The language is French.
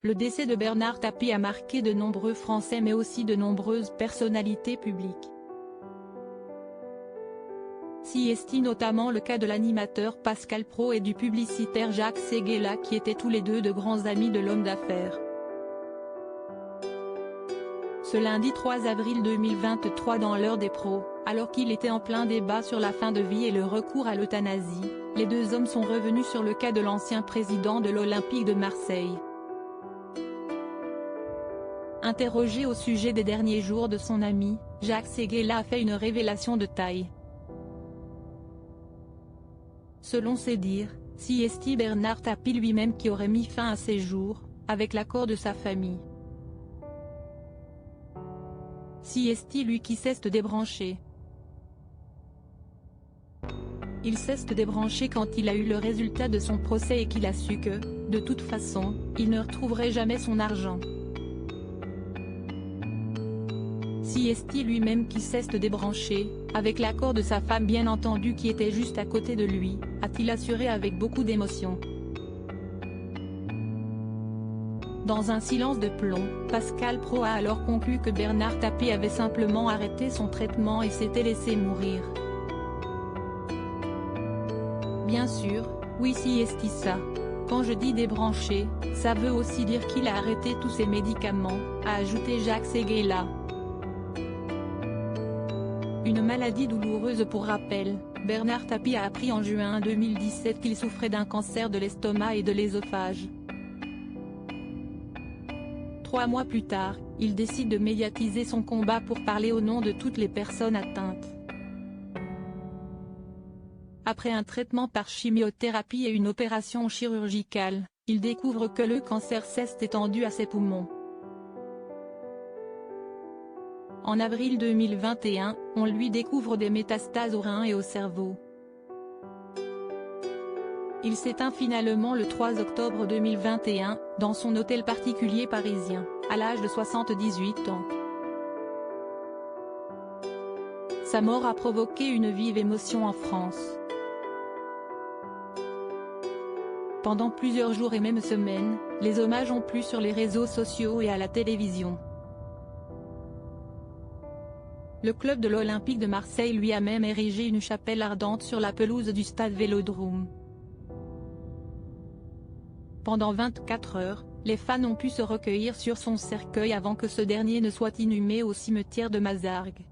Le décès de Bernard Tapie a marqué de nombreux Français mais aussi de nombreuses personnalités publiques. Si est notamment le cas de l'animateur Pascal Praud et du publicitaire Jacques Séguéla qui étaient tous les deux de grands amis de l'homme d'affaires. Ce lundi 3 avril 2023 dans l'heure des pros, alors qu'il était en plein débat sur la fin de vie et le recours à l'euthanasie, les deux hommes sont revenus sur le cas de l'ancien président de l'Olympique de Marseille. Interrogé au sujet des derniers jours de son ami, Jacques Séguéla a fait une révélation de taille. Selon ses dires, c'est Bernard Tapie lui-même qui aurait mis fin à ses jours, avec l'accord de sa famille. C'est lui qui cesse de débrancher. Il cesse de débrancher quand il a eu le résultat de son procès et qu'il a su que, de toute façon, il ne retrouverait jamais son argent. C'est lui-même qui cesse de débrancher, avec l'accord de sa femme bien entendu qui était juste à côté de lui, a-t-il assuré avec beaucoup d'émotion. Dans un silence de plomb, Pascal Praud a alors conclu que Bernard Tapie avait simplement arrêté son traitement et s'était laissé mourir. Bien sûr, oui c'est ça. Quand je dis débrancher, ça veut aussi dire qu'il a arrêté tous ses médicaments, a ajouté Jacques Séguéla. Une maladie douloureuse pour rappel, Bernard Tapie a appris en juin 2017 qu'il souffrait d'un cancer de l'estomac et de l'œsophage. 3 mois plus tard, il décide de médiatiser son combat pour parler au nom de toutes les personnes atteintes. Après un traitement par chimiothérapie et une opération chirurgicale, il découvre que le cancer s'est étendu à ses poumons. En avril 2021, on lui découvre des métastases aux reins et au cerveau. Il s'éteint finalement le 3 octobre 2021, dans son hôtel particulier parisien, à l'âge de 78 ans. Sa mort a provoqué une vive émotion en France. Pendant plusieurs jours et même semaines, les hommages ont plu sur les réseaux sociaux et à la télévision. Le club de l'Olympique de Marseille lui a même érigé une chapelle ardente sur la pelouse du stade Vélodrome. Pendant 24 heures, les fans ont pu se recueillir sur son cercueil avant que ce dernier ne soit inhumé au cimetière de Mazargues.